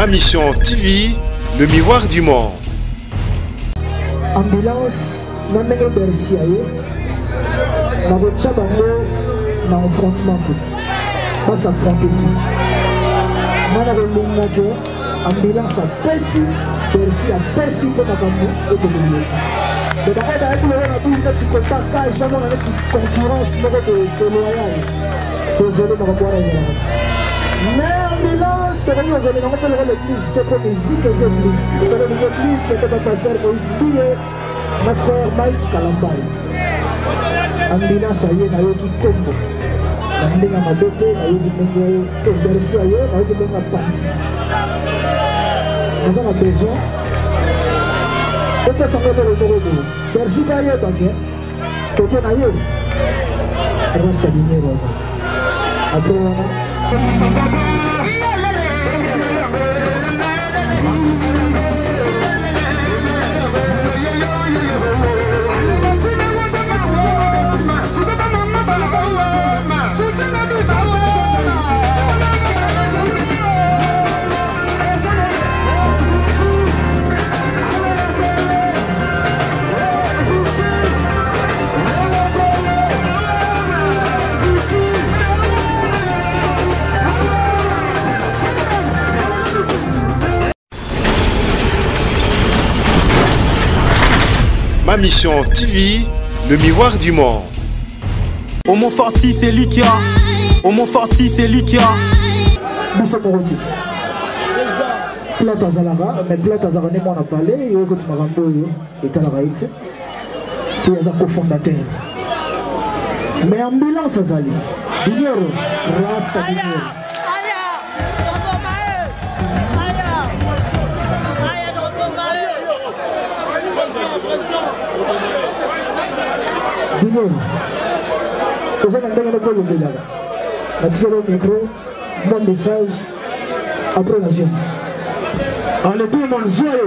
Ma mission TV, le miroir du monde. Ambulance, na ndenge bersi aye, na bocha bango na affrontement te, pas s'affronter te. Mana bolinga ke ambulance apesi, bersi apesi po makambo ete lelioso. Mais d'abord d'ailleurs on a vu une petite contact, jamais on a une petite concurrence de loyale. Désolé makambo wana ezala. Mais ambulance, tu vois, on appelle l'église, c'est comme musique et l'église. C'est l'église qui est le pasteur Moïse Bié, mon frère Mike Kalambay. Ambulance, il y a un qui combo. Il y a un doté, il y a un bercy, il y a un parti. On a besoin. On peut s'en aller au Torodo. Bercy, il y a un baguette. Côté naïe, on va s'aligner. Après, on a. Ma mission TV, le miroir du monde. Au Mont Forti, c'est lui qui a. Au Mont Forti, c'est lui qui a. Monsieur Moroti. Plat Azalaba, mais Plat Azalaba, on a parlé, il y a un autre marambo, et il y a un cofondateur. Mais ambulance Azali, Dinero, Rasta Dinero. Dinero. Vous avez un peu de là. On a tiré le micro, mon message, après la jeune. Allez, tout le monde, zoé.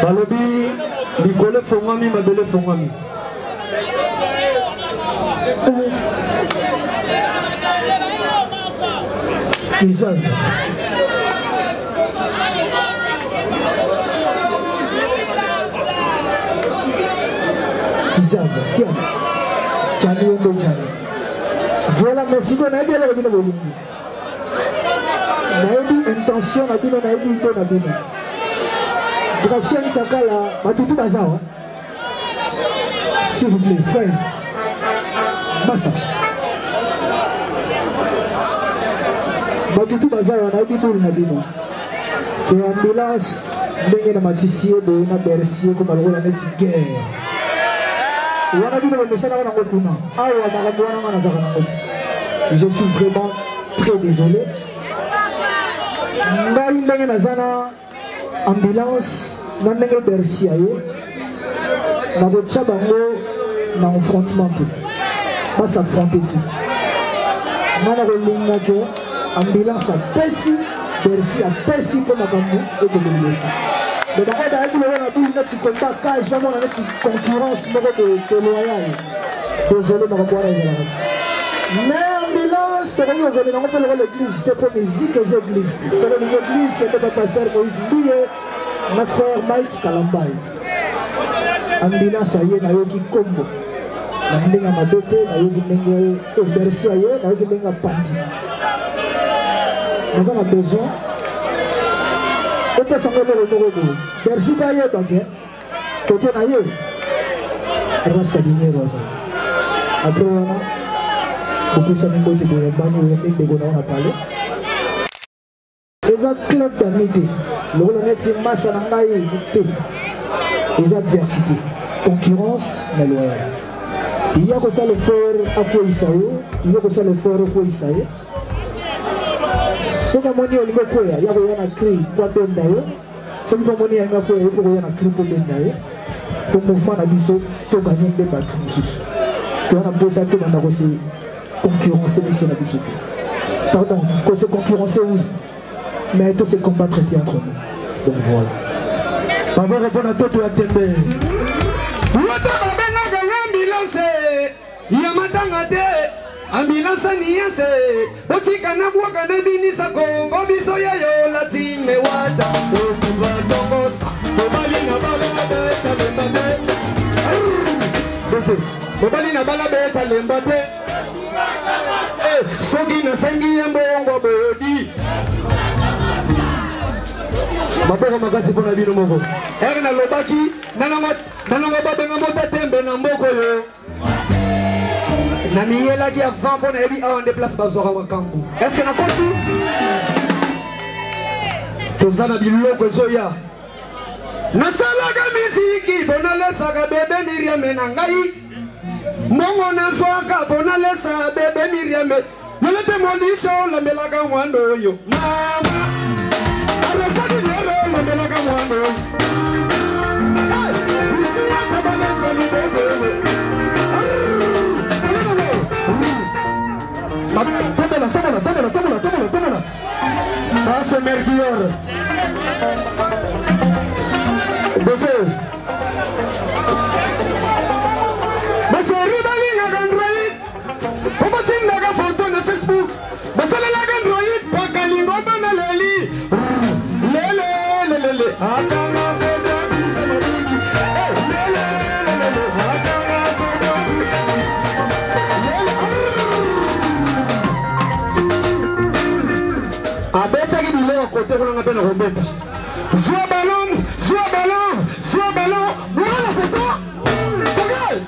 Balobi, Nicolas Fongami, Mabele Fongami. Isaz. Voilà, merci beaucoup. On a bien la vie. On a eu intention, on a eu idée, on a eu. Grâce à Nitakala, Matutu Bazawa. S'il vous plaît, frère. Massa. Matutu Bazawa, on a eu boule, on a eu. Et ambulance, on a eu un matissier, on a un bercier, comme on a eu une guerre. Je suis vraiment très désolé. Ambulance, bercy na affrontement pas s'affronter. Ambulance apesi, bercy apesi pour makambo et de l'émotion. Mais d'abord on a vu une petite contact, jamais on a une petite concurrence de loyale. Désolé makambo wana ezala. Mais ambulance, tu vois, on appelle l'église, c'est comme musique et l'église. C'est l'église qui est le pasteur Moïse Bié, mon frère Mike Kalambay. Ambulance, il y a un qui combo. Il y a un doté, il y a un bercy, il y a un parti. On a besoin. On peut s'en aller au Torodo. Bercy, il y a un baguette. Côté naïe, on va s'aligner. Après, on a. Les clubs d'amitié, les adversités, concurrence, la loyale. Il y a que ça le faire à quoi il y a que ça le faire à quoi il ce que mon il y a un cri pour bendayo, ce que mon il y a un cri pour bendayo, pour mouvement d'abisso, pour gagner des bâtons. Tu as besoin de te concurrencer sur la bisoupe. Pardon, qu'on se concurrencer, oui. Mais tout c'est combattre entre nous. Donc voilà. Papa répond à toi, tu as tembe. Ambulance niase Botika na buaka na binisa Kongo biso ya yo latime wada Okuba dongosa Obali na bala beta lembate Obali na bala beta lembate Sogi na sengi ya mbongo bodi Mapoko makasi pona bino moko na lobaki Nanonga babenga mota tembe na mboko yo Nani yela gi avant pour n'aller en déplace bazora wakambu. Est-ce que na kosi? Tozana biloko zoya. Nasalaga miziki bonalesa bebe Miriam nangai. Mongo na swaka bonalesa bebe Miriam. Nolete molisho la melaga wando yo. Mama. Arasa di lolo la melaga wando. Usia tabalesa ni bebe. Tómala. Ça c'est Mercure. Monsieur Ribali na Android. Comment tu n'as pas photo na Facebook? Monsieur la Android, pas kalingo bana leli. Lele. Atanga photo c'est mabiki. Lele. Atanga photo. Abeta qui dit là côté qu'on a peine Roberta. Soit ballon. Voilà la photo. Regarde.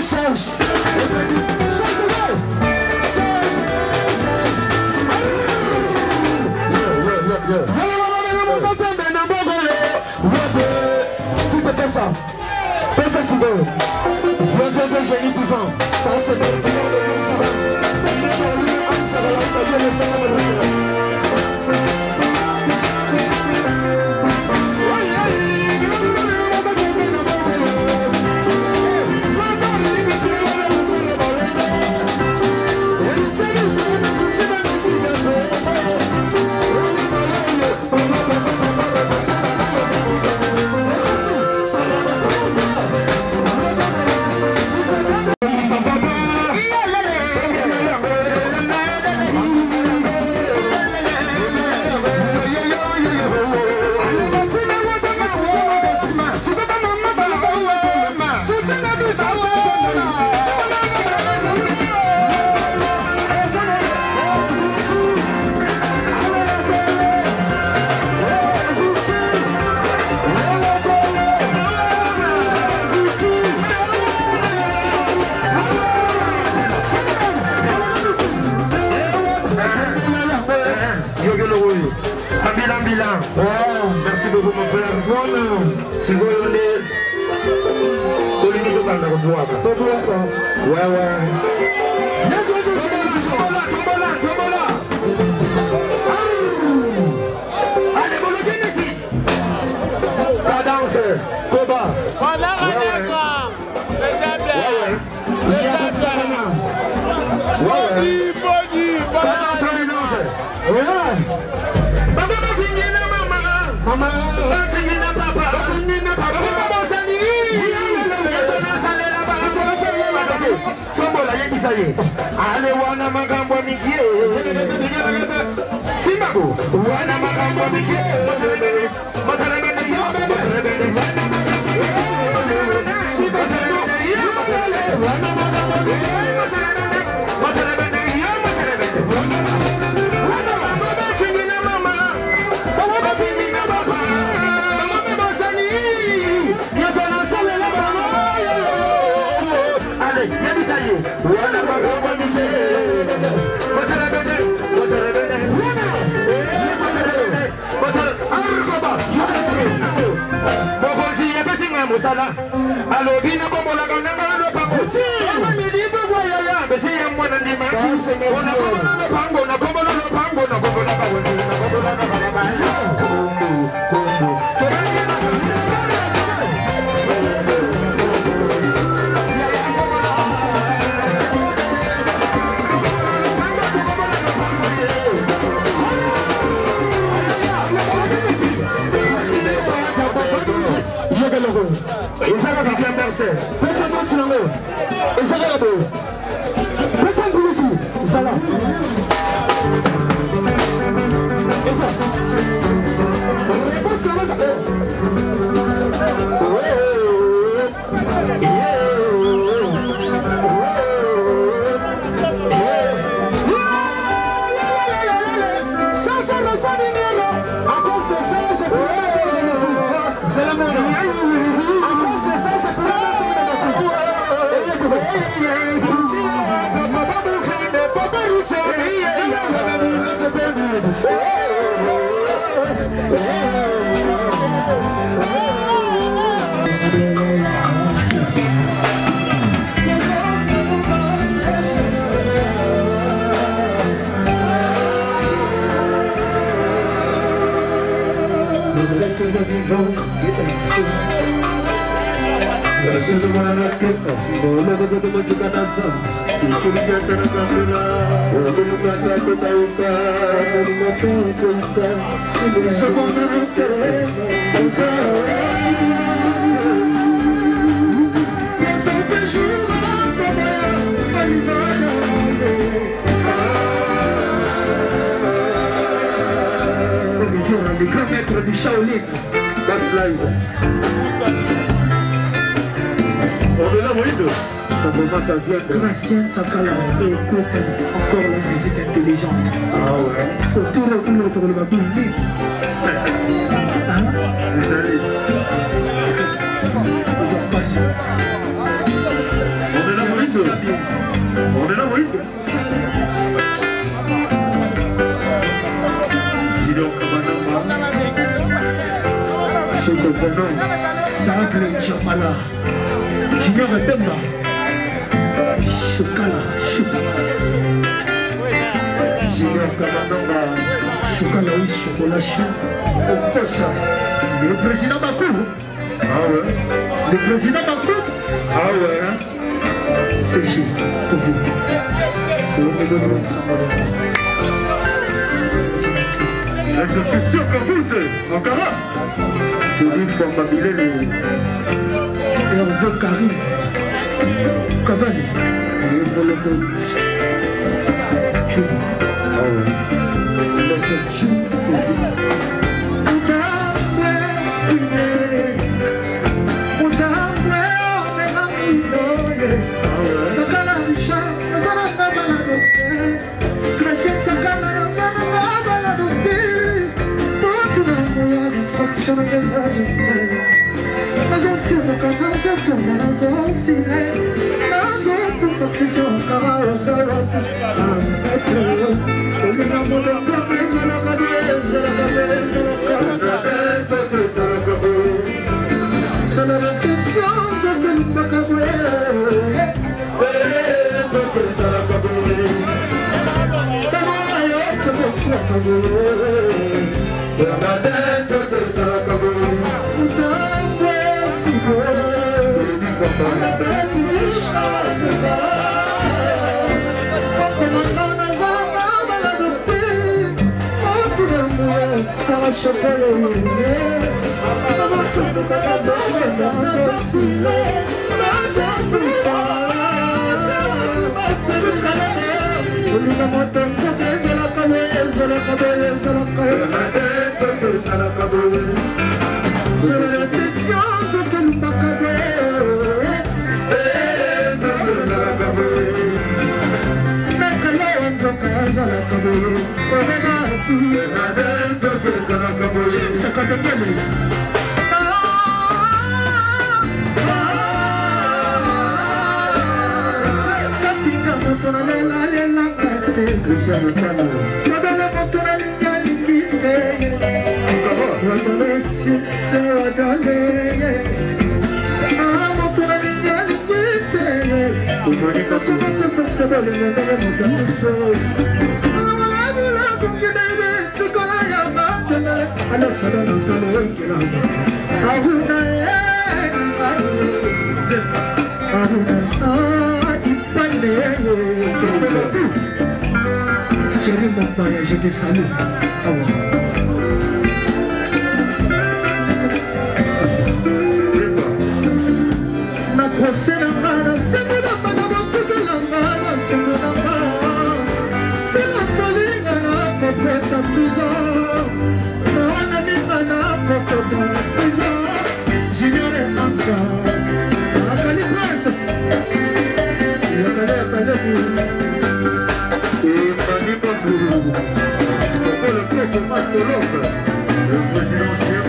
Change. Génie vivant, ça c'est le Merci beaucoup mon frère. Si vous voulez, Mama, ale wana magambo mikie Simbabu wana magambo mikie alors bien comme on l'a gagné dans le pango. On a mis des voyages, mais c'est un mois de dimanche. On a comme le pango, on a comme le pango, on a comme la pango, on a comme la pango. Les grands maîtres du Shaolin, Boss Live. On est là, Moïdo. Ça commence à bien. Gracien Sakala écoute encore la musique intelligente. Ah ouais. Surtout le l'autre, le va plus vite. Hein? Désolé. On est là, Moïdo. On est là, Moïdo. Sable Chamala, Junior Demba, Choukala, Junior Kamananga, Choukala, oui, chocolat chaud, le président Bakou. Ah ouais. Le président Bakou. Ah ouais. C'est J. L'exécution Kaboute, Ankara. Celui formabile le Hervé Caris Cavani il faut le coup c'est la réception de Macaboué. Je te salue. Na procès le propre mastologue, le président chef.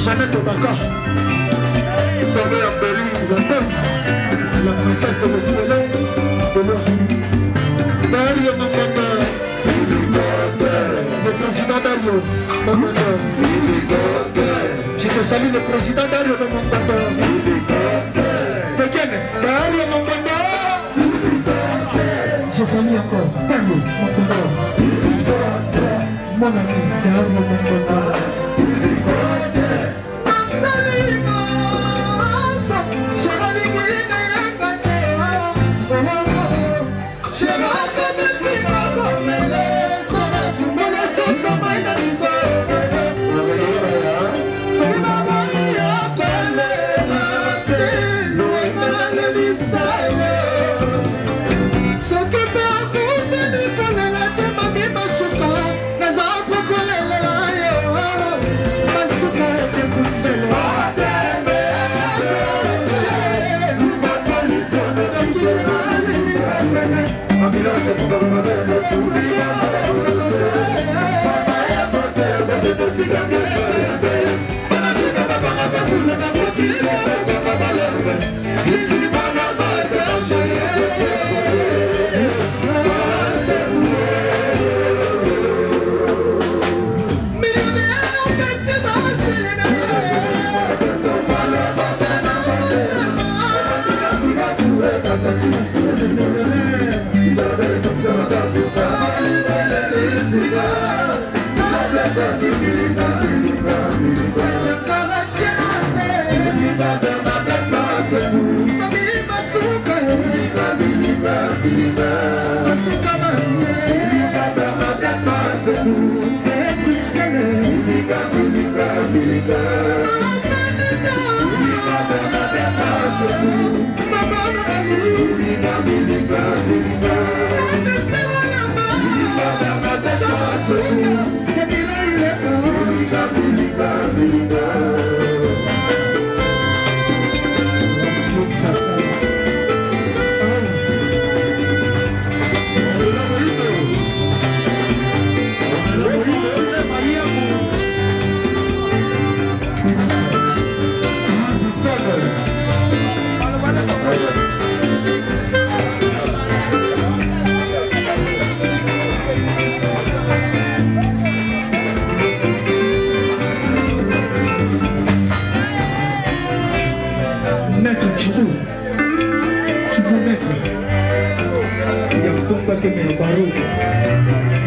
Jeannette Obaka, Isabelle Ambeli, la princesse de l'Okulele, Dario Manganda, le président Dario Manganda. Je te salue le président Dario Manganda. Dario Manganda. Je salue encore Dario Manganda. Mon ami Dario Manganda.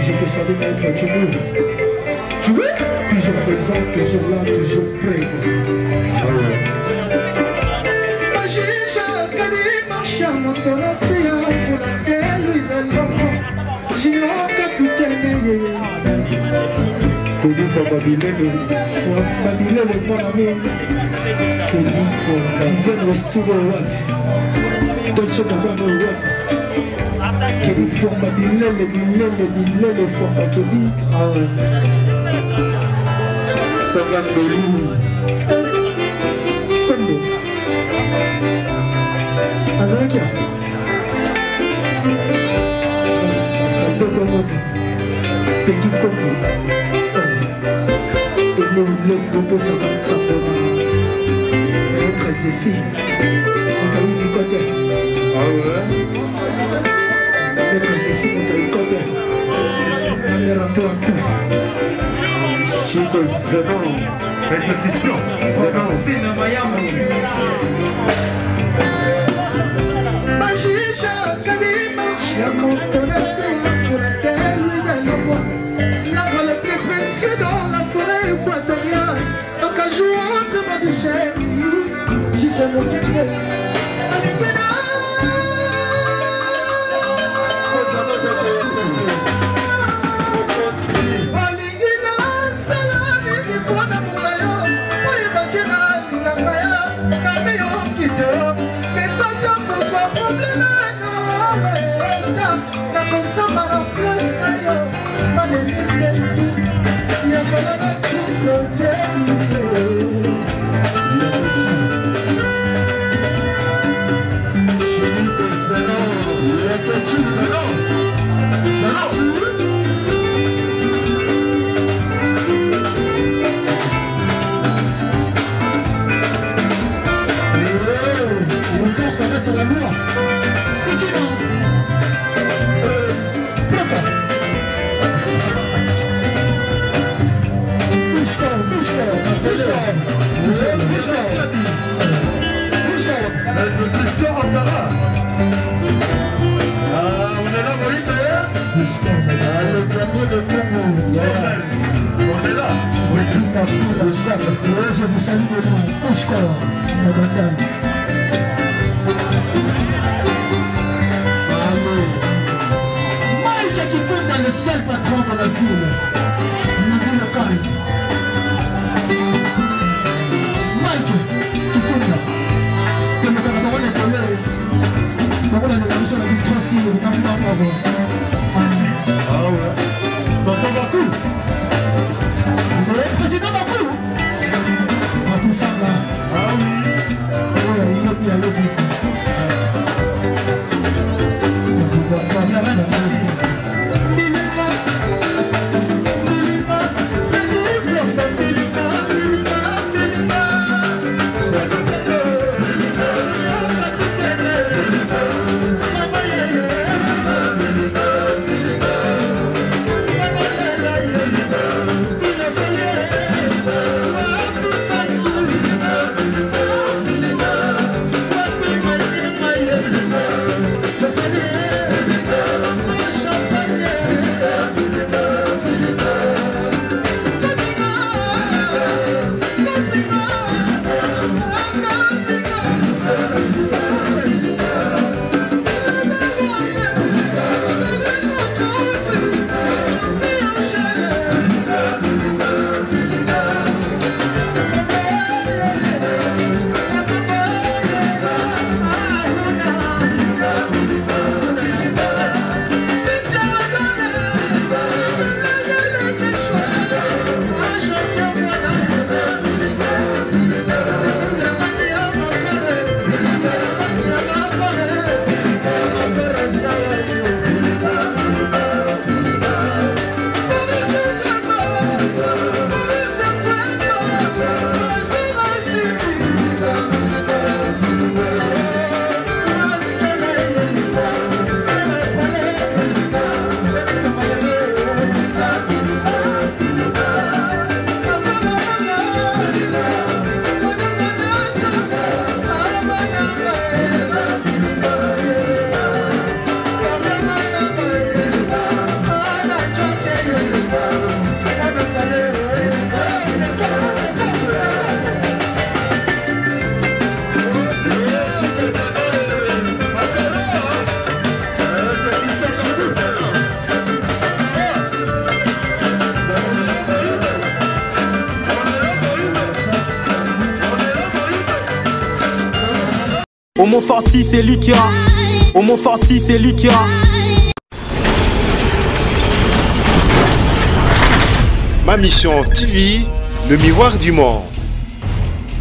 Je te salue, maître Tchoumou. Tu es toujours présent, toujours là, toujours prêt. Babilele mon ami Ivan Westuro wapi Dolce Gabbana wapi Kedi forma bilele forma kedi Sagan Belou Kombo Azaraka Boko Moto Peki Kombo Le groupe 50 Maître Zéphi on t'a eu du côté. Ah ouais. Maître Zéphi on t'a eu du côté. La mère en tout. Chico Zenon. Répétition. Zenon. C'est le Miami. Magija Kabima. Chiamo Tonassi. Pour laquelle nous allons voir. L'arbre le plus précieux dans la forêt équatoriale. Donc un jour entre ma douchette. J'y sais mon kéké. Je vous salue de nous, Oscar, madame. Mike qui compte dans le seul patron de la ville, niveau local. Mike qui compte là. Que nous avons les collègues. Nous avons la mission de la victoire si nous n'avons pas encore. Ah ouais. Donc on va tout. Le président Bakou. Bakou Sanga. Ah oui. Oui, Yobi, Yobi. Homo Forti, c'est lui qui a. Homo Forti, c'est lui qui a. Ma mission TV, le miroir du monde.